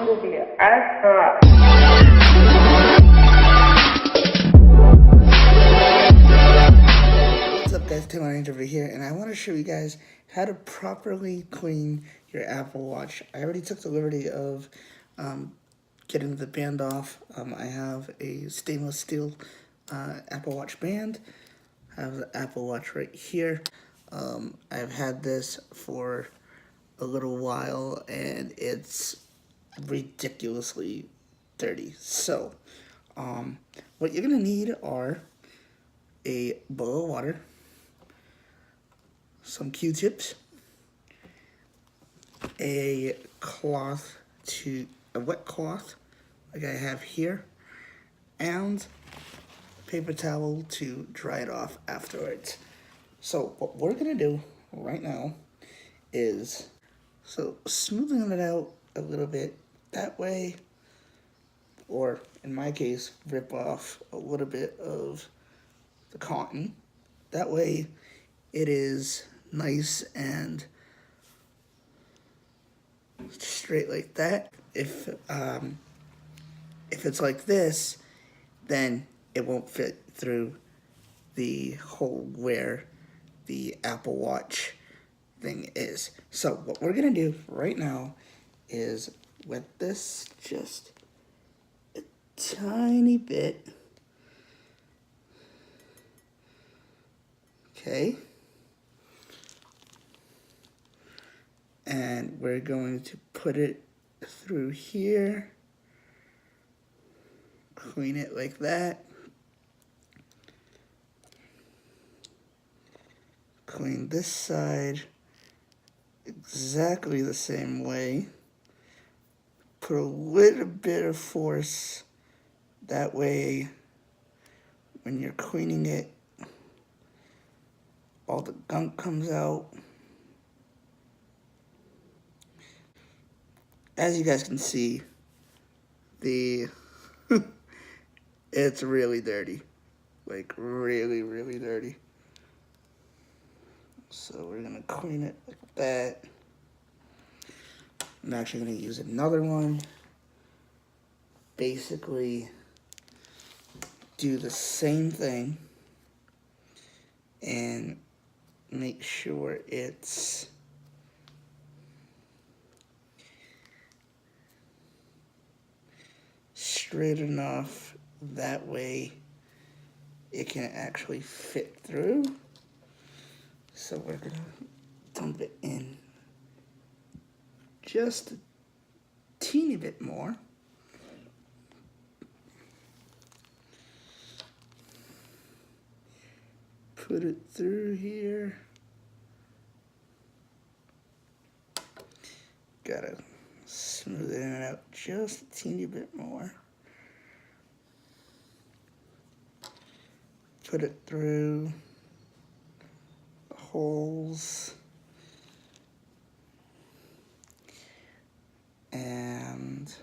한국의 알파. What's up guys, Tim Orange over here, and I want to show you guys how to properly clean your Apple Watch. I already took the liberty of getting the band off. I have a stainless steel Apple Watch band. I have the Apple Watch right here. I've had this for a little while and it's ridiculously dirty. So, what you're gonna need are a bowl of water, some Q-tips, a wet cloth like I have here, and a paper towel to dry it off afterwards. So what we're gonna do right now is smoothing it out a little bit that way, or in my case, rip off a little bit of the cotton. That way it is nice and straight like that. If it's like this, then it won't fit through the hole where the Apple Watch thing is. So what we're gonna do right now is wet this just a tiny bit. Okay. And we're going to put it through here. Clean it like that. Clean this side exactly the same way. Put a little bit of force. That way, when you're cleaning it, all the gunk comes out. As you guys can see, it's really dirty. Like really, really dirty. So we're gonna clean it like that. I'm actually gonna use another one. Basically, do the same thing and make sure it's straight enough. That way it can actually fit through. So we're gonna dump it in just a teeny bit more. Put it through here. Gotta smooth it in and out just a teeny bit more. Put it through the holes. And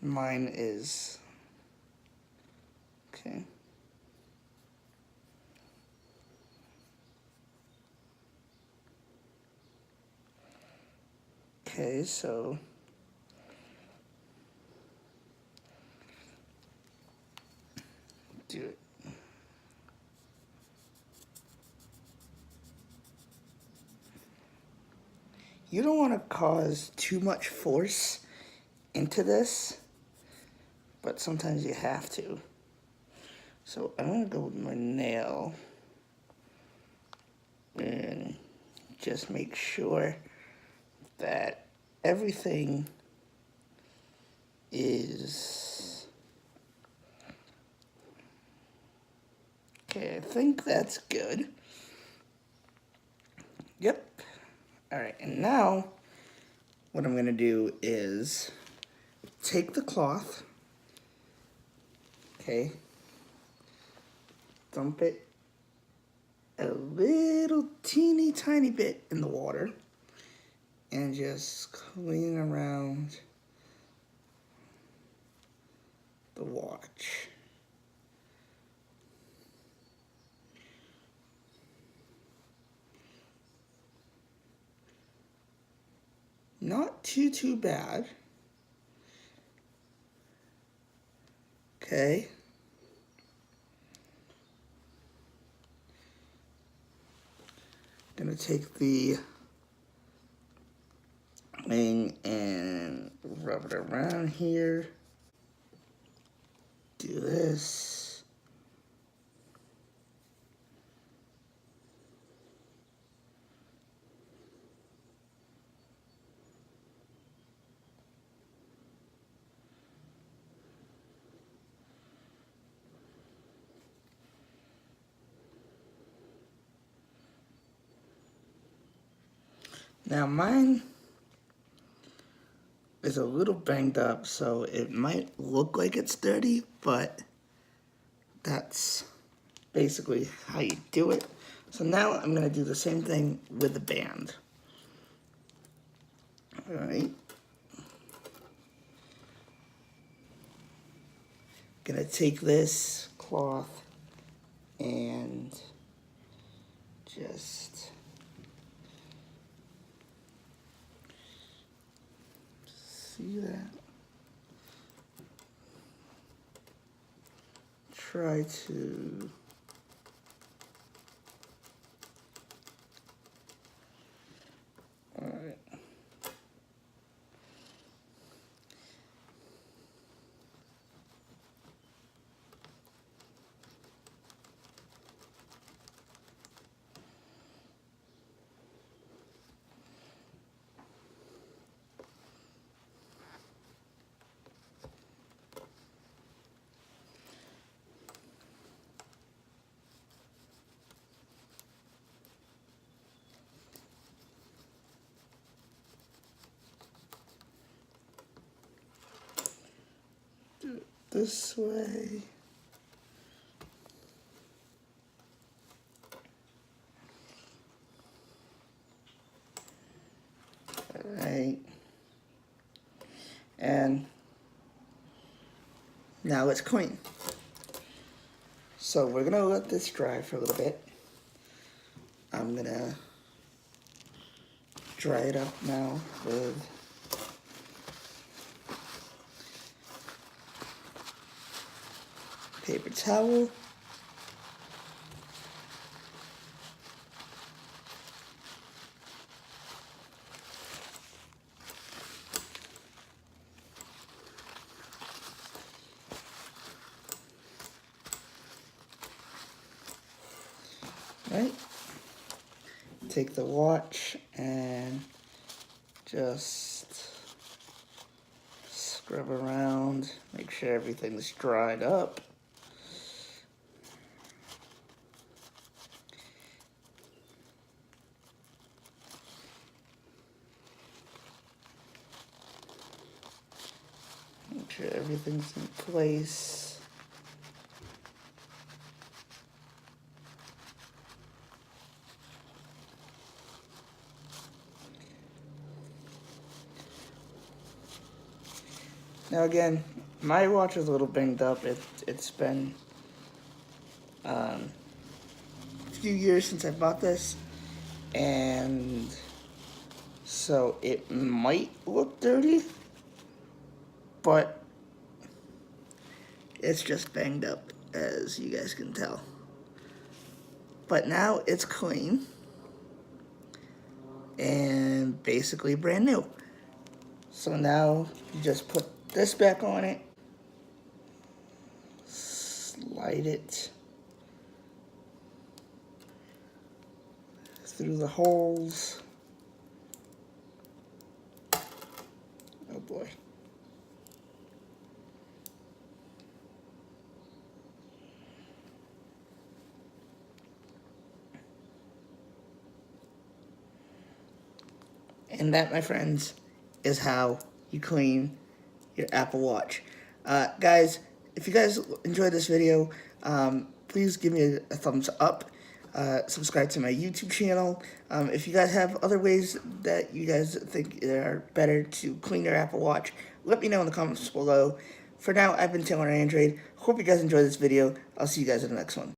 mine is okay. Okay, so do it. You don't want to cause too much force into this, but sometimes you have to. So I'm gonna go with my nail and just make sure that everything is okay. I think that's good. Yep. All right, and now what I'm gonna do is take the cloth, okay, dump it a little teeny tiny bit in the water, and just clean around the watch. not too bad. Okay. Gonna take the wing and rub it around here. Do this. Now mine is a little banged up, so it might look like it's dirty, but that's basically how you do it. So now I'm gonna do the same thing with the band. All right. Gonna take this cloth and just see that. Try to all right. Do it this way. All right. And now it's clean. So we're gonna let this dry for a little bit. I'm gonna dry it up now with paper towel. Right? Take the watch and just scrub around, make sure everything's dried up. Make sure everything's in place. Now again, my watch is a little banged up. It's been a few years since I bought this, and so it might look dirty, but it's just banged up, as you guys can tell. But now it's clean and basically brand new. So now you just put this back on it, slide it through the holes. Oh boy. And that, my friends, is how you clean your Apple Watch. Guys, if you guys enjoyed this video, please give me a thumbs up. Subscribe to my YouTube channel. If you guys have other ways that you guys think are better to clean your Apple Watch, let me know in the comments below. For now, I've been Taylor Android. Hope you guys enjoyed this video. I'll see you guys in the next one.